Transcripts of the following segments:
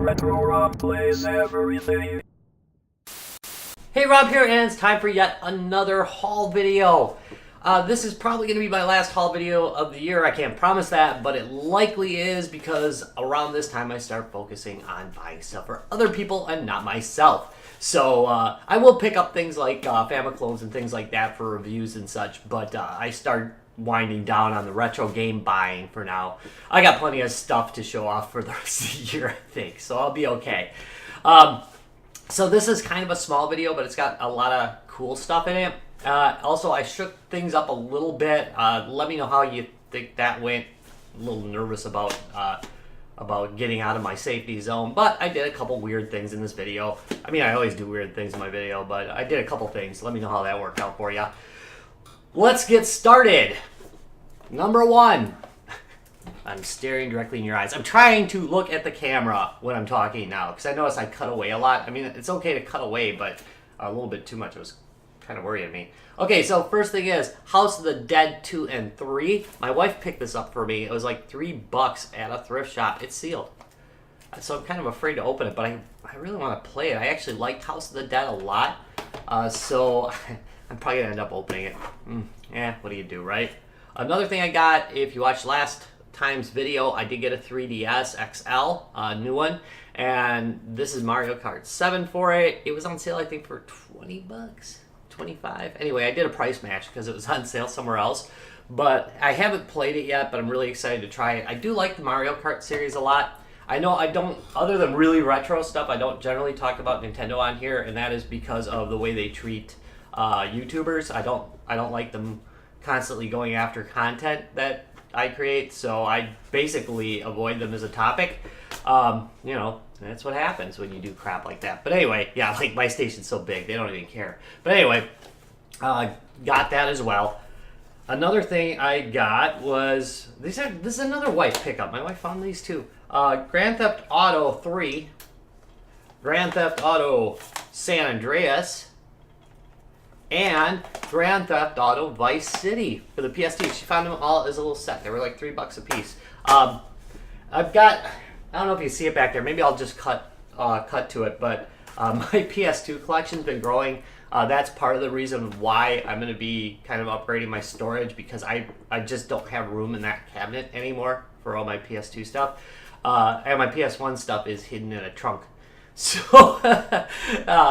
Retro Rob plays everything. Hey, Rob here, and it's time for yet another haul video. This is probably going to be my last haul video of the year. I can't promise that, but it likely is because around this time I start focusing on buying stuff for other people and not myself. So I will pick up things like Famiclones and things like that for reviews and such, but I start winding down on the retro game buying for now. I got plenty of stuff to show off for the rest of the year, I think, so I'll be okay. So this is kind of a small video, but it's got a lot of cool stuff in it. Also, I shook things up a little bit. Let me know how you think that went. A little nervous about getting out of my safety zone, but I did a couple weird things in this video. I mean, I always do weird things in my video, but I did a couple things. Let me know how that worked out for you. Let's get started. Number one. I'm staring directly in your eyes. I'm trying to look at the camera when I'm talking now, because I notice I cut away a lot. I mean, it's okay to cut away, but a little bit too much was kind of worrying me. Okay, so first thing is House of the Dead 2 and 3. My wife picked this up for me. It was like $3 at a thrift shop. It's sealed. So I'm kind of afraid to open it, but I really want to play it. I actually liked House of the Dead a lot, so I'm probably going to end up opening it. What do you do, right? Another thing I got, if you watched last time's video, I did get a 3DS XL, a new one, and this is Mario Kart 7 for it. It was on sale, I think, for $20, 25. Anyway, I did a price match because it was on sale somewhere else, but I haven't played it yet, but I'm really excited to try it. I do like the Mario Kart series a lot. I know I don't, other than really retro stuff, I don't generally talk about Nintendo on here, and that is because of the way they treat YouTubers. I don't like them constantly going after content that I create, so I basically avoid them as a topic. You know, that's what happens when you do crap like that. But anyway, yeah, like my station's so big, they don't even care. But anyway, got that as well. Another thing I got was, this is another wife pickup. My wife found these too. Grand Theft Auto 3, Grand Theft Auto San Andreas, and Grand Theft Auto Vice City for the PS2. She found them all as a little set. They were like $3 a piece. I've got, I don't know if you see it back there. Maybe I'll just cut to it. But my PS2 collection's been growing. That's part of the reason why I'm going to be kind of upgrading my storage, because I just don't have room in that cabinet anymore for all my PS2 stuff. And my PS1 stuff is hidden in a trunk. So,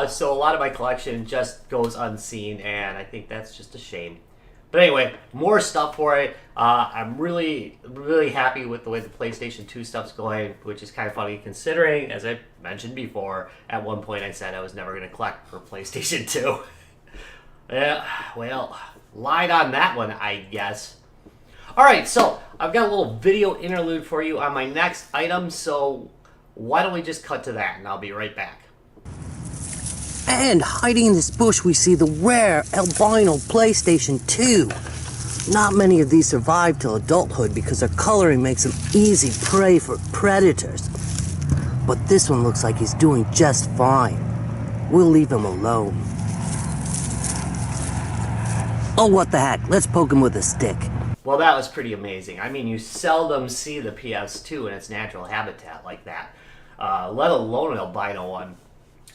so a lot of my collection just goes unseen, and I think that's just a shame. But anyway, more stuff for it. I'm really, really happy with the way the PlayStation 2 stuff's going, which is kind of funny considering, as I mentioned before, at one point I said I was never going to collect for PlayStation 2. Yeah, well, lied on that one, I guess. Alright, so I've got a little video interlude for you on my next item, so why don't we just cut to that, and I'll be right back. And hiding in this bush we see the rare albino PlayStation 2. Not many of these survive till adulthood because their coloring makes them easy prey for predators. But this one looks like he's doing just fine. We'll leave him alone. Oh, what the heck, let's poke him with a stick. Well, that was pretty amazing. I mean, you seldom see the PS2 in its natural habitat like that, let alone an albino one.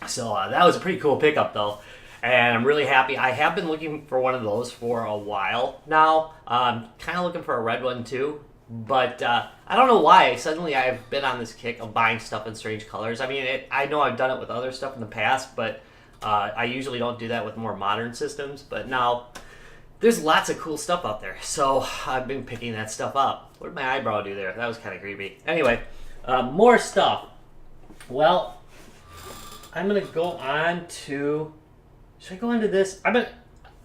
So that was a pretty cool pickup, though, and I'm really happy. I have been looking for one of those for a while now. Kind of looking for a red one, too, but I don't know why. Suddenly I've been on this kick of buying stuff in strange colors. I mean, I know I've done it with other stuff in the past, but I usually don't do that with more modern systems, but now there's lots of cool stuff out there, so I've been picking that stuff up. What did my eyebrow do there? That was kind of creepy. Anyway, more stuff. Well, I'm gonna go on to. Should I go into this? I'm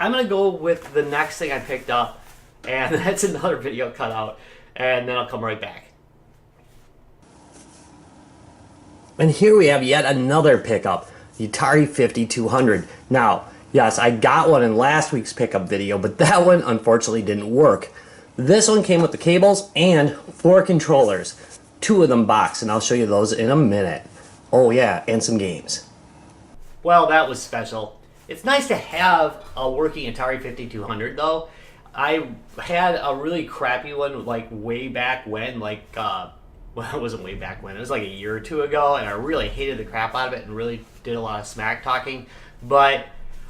gonna go with the next thing I picked up, and that's another video cut out, and then I'll come right back. And here we have yet another pickup, the Atari 5200. Now, yes, I got one in last week's pickup video, but that one unfortunately didn't work. This one came with the cables and 4 controllers, 2 of them boxed, and I'll show you those in a minute. Oh yeah, and some games. Well, that was special. It's nice to have a working Atari 5200, though. I had a really crappy one, like, way back when, like, well, it wasn't way back when. It was like a year or two ago, and I really hated the crap out of it and really did a lot of smack talking. But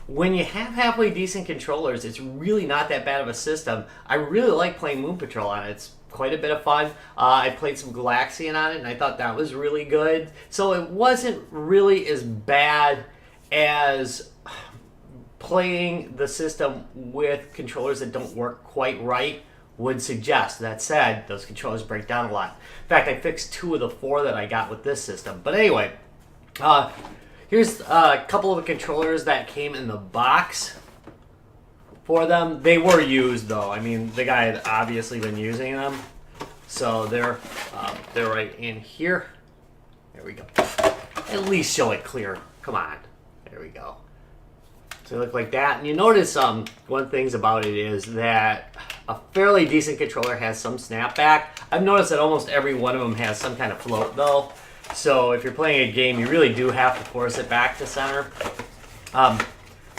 when you have halfway decent controllers, it's really not that bad of a system. I really like playing Moon Patrol on it. It's quite a bit of fun. I played some Galaxian on it, and I thought that was really good. So it wasn't really as bad as playing the system with controllers that don't work quite right would suggest. That said, those controllers break down a lot. In fact, I fixed 2 of the 4 that I got with this system. But anyway, here's a couple of the controllers that came in the box for them. They were used, though. I mean, the guy had obviously been using them. So they're right in here. There we go. At least show it clear. Come on. There we go. So they look like that. And you notice one things about it is that a fairly decent controller has some snapback. I've noticed that almost every one of them has some kind of float, though. So if you're playing a game, you really do have to force it back to center.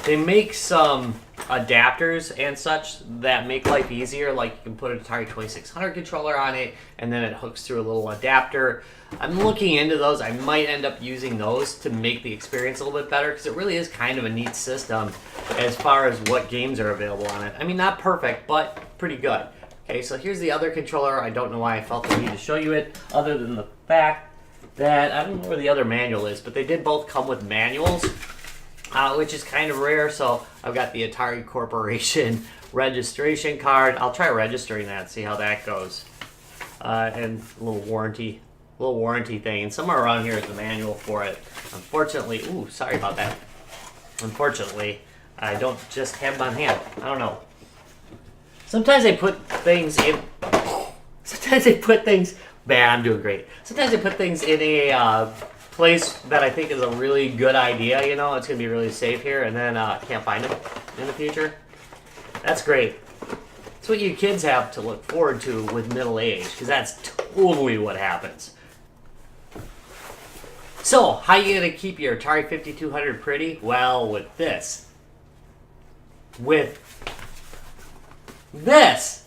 They make some adapters and such that make life easier. Like you can put an Atari 2600 controller on it, and then it hooks through a little adapter. I'm looking into those. I might end up using those to make the experience a little bit better, because it really is kind of a neat system as far as what games are available on it. I mean, not perfect, but pretty good. Okay, so here's the other controller. I don't know why I felt the need to show you it, other than the fact that I don't know where the other manual is, but they did both come with manuals, which is kind of rare. So I've got the Atari Corporation registration card. I'll try registering that, see how that goes, and a little warranty thing. And somewhere around here is the manual for it. Unfortunately, sorry about that. Unfortunately, I don't just have them on hand. I don't know. Sometimes they put things in. Man, I'm doing great. Sometimes they put things in a place that I think is a really good idea. You know, it's gonna be really safe here, and then can't find them in the future. That's great. It's what you kids have to look forward to with middle age, because that's totally what happens. So, how are you gonna keep your Atari 5200 pretty? Well, with this. With this.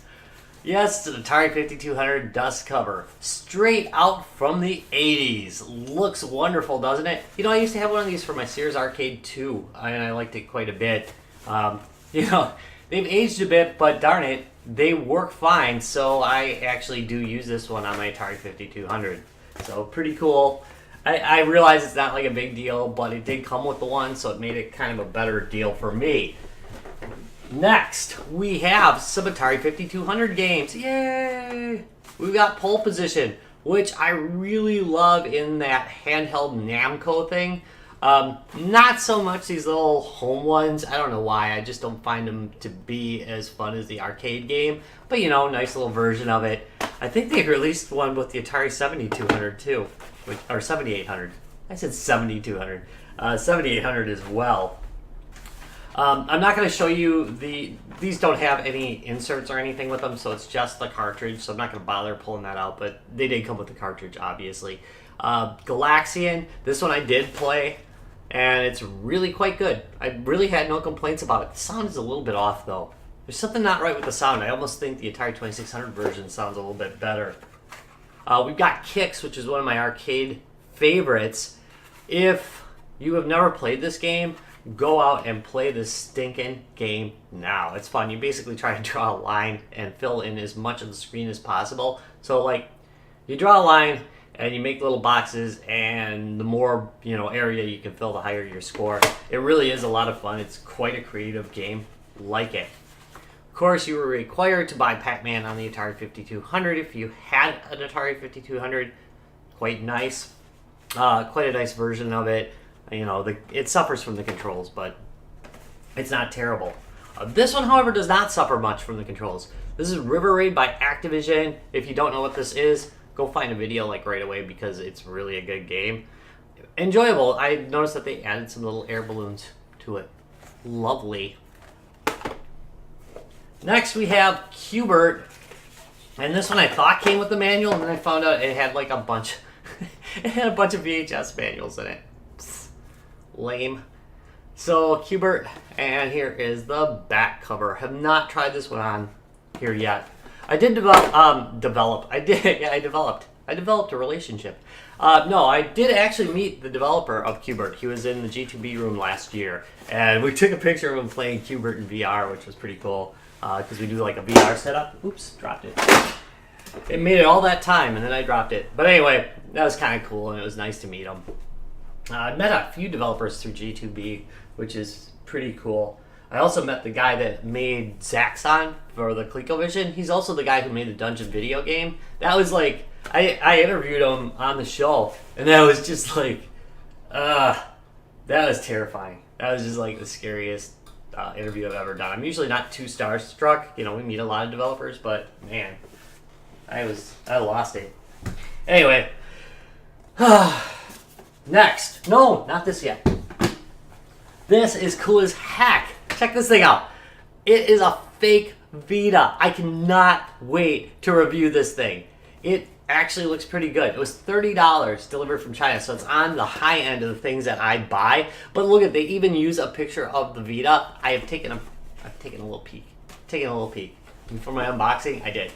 Yes, it's an Atari 5200 dust cover. Straight out from the 80s. Looks wonderful, doesn't it? You know, I used to have one of these for my Sears Arcade 2, and I liked it quite a bit. You know, they've aged a bit, but darn it, they work fine, so I actually do use this one on my Atari 5200. So, pretty cool. I realize it's not like a big deal, but it did come with the one, so it made it kind of a better deal for me. Next, we have some Atari 5200 games. Yay! We've got Pole Position, which I really love in that handheld Namco thing. Not so much these little home ones. I don't know why. I just don't find them to be as fun as the arcade game. But, you know, nice little version of it. I think they released one with the Atari 7200 too. Or 7800. I said 7200. 7800 as well. I'm not going to show you these don't have any inserts or anything with them, so it's just the cartridge, so I'm not going to bother pulling that out, but they did come with the cartridge, obviously. Galaxian, this one I did play, and it's really quite good. I really had no complaints about it. The sound is a little bit off, though. There's something not right with the sound. I almost think the Atari 2600 version sounds a little bit better. We've got Kicks, which is one of my arcade favorites. If you have never played this game, go out and play this stinking game now. It's fun. You basically try to draw a line and fill in as much of the screen as possible. So, like, you draw a line and you make little boxes, and the more, you know, area you can fill, the higher your score. It really is a lot of fun. It's quite a creative game. Like it. Of course, you were required to buy Pac-Man on the Atari 5200 if you had an Atari 5200. Quite nice. Quite a nice version of it. You know, it suffers from the controls, but it's not terrible. This one, however, does not suffer much from the controls. This is River Raid by Activision. If you don't know what this is, go find a video like right away, because it's really a good game. Enjoyable. I noticed that they added some little air balloons to it. Lovely. Next, we have Q*bert. And this one I thought came with the manual, and then I found out it had like a bunch it had a bunch of VHS manuals in it. Lame. So, Q*bert, and here is the back cover. Have not tried this one on here yet. I did develop. I I developed a relationship. No, I did actually meet the developer of Qbert. He was in the G2B room last year, and we took a picture of him playing Qbert in VR, which was pretty cool, because we do like a VR setup. Oops, dropped it. It made it all that time, and then I dropped it. But anyway, that was kind of cool, and it was nice to meet him. I met a few developers through G2B, which is pretty cool. I also met the guy that made Zaxxon for the ColecoVision. He's also the guy who made the Dungeon video game. That was like, I interviewed him on the show, and that was just like, that was terrifying. That was just like the scariest interview I've ever done. I'm usually not too starstruck. You know, we meet a lot of developers, but man, I lost it. Anyway, next. No, not this yet. This is cool as heck. Check this thing out. It is a fake Vita. I cannot wait to review this thing. It actually looks pretty good. It was $30 delivered from China, so it's on the high end of the things that I buy. But look at, they even use a picture of the Vita. I've taken a little peek. And for my unboxing, I did.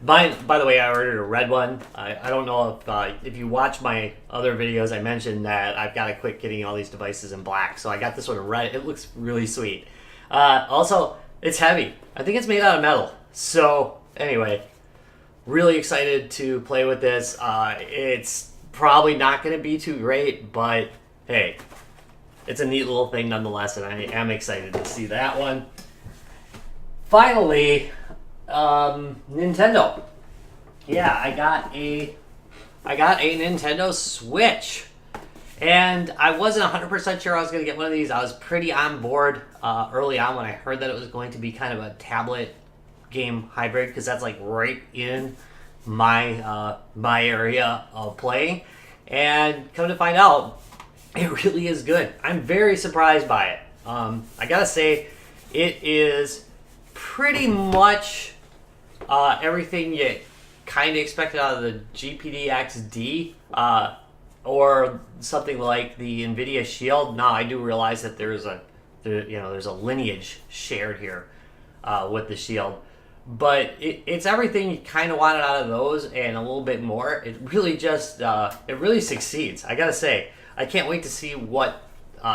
By the way, I ordered a red one. I don't know if you watch my other videos, I mentioned that I've got to quit getting all these devices in black. So I got this one in red. It looks really sweet. Also, it's heavy. I think it's made out of metal. So anyway, really excited to play with this. It's probably not going to be too great, but hey, it's a neat little thing nonetheless, and I am excited to see that one. Finally, Nintendo. Yeah, I got a Nintendo Switch, and I wasn't 100% sure I was going to get one of these. I was pretty on board early on when I heard that it was going to be kind of a tablet game hybrid, because that's like right in my area of playing. And come to find out, it really is good. I'm very surprised by it. I gotta say, it is pretty much everything you kind of expected out of the GPD XD or something like the NVIDIA Shield. Now I do realize that there's a lineage shared here with the Shield, but it's everything you kind of wanted out of those and a little bit more. It really just it really succeeds. I gotta say, I can't wait to see what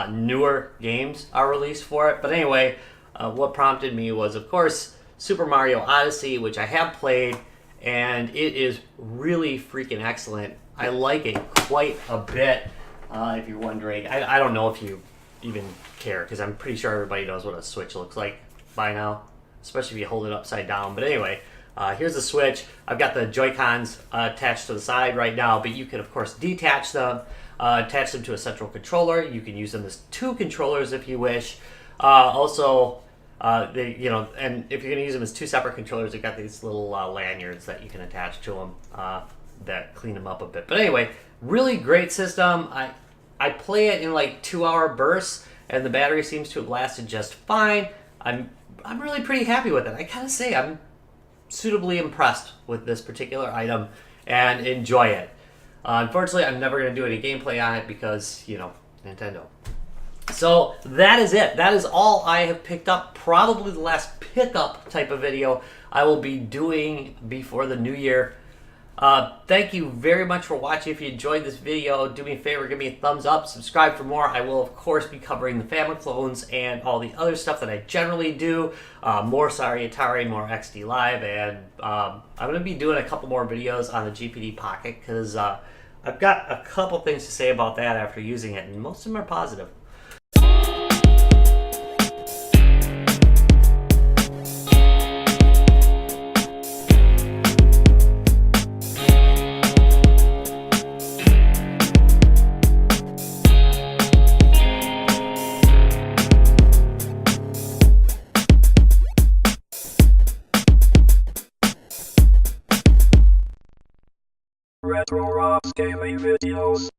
newer games are released for it. But anyway, what prompted me was, of course, Super Mario Odyssey, which I have played, and it is really freaking excellent. I like it quite a bit, if you're wondering. I don't know if you even care, because I'm pretty sure everybody knows what a Switch looks like by now, especially if you hold it upside down. But anyway, here's the Switch. I've got the Joy-Cons attached to the side right now, but you can, of course, detach them, attach them to a central controller. You can use them as two controllers if you wish. Also, and if you're going to use them as two separate controllers, you've got these little lanyards that you can attach to them that clean them up a bit. But anyway, really great system. I play it in like 2-hour bursts, and the battery seems to have lasted just fine. I'm really pretty happy with it. I gotta say, I'm suitably impressed with this particular item and enjoy it. Unfortunately, I'm never going to do any gameplay on it because, Nintendo. So that is it. That is all I have picked up. Probably the last pickup type of video I will be doing before the new year. Thank you very much for watching. If you enjoyed this video, do me a favor, give me a thumbs up, subscribe for more. I will, of course, be covering the family clones and all the other stuff that I generally do. More Atari, more XD Live, and I'm going to be doing a couple more videos on the GPD Pocket, because I've got a couple things to say about that after using it, and most of them are positive. Retro Rocks Gaming Videos.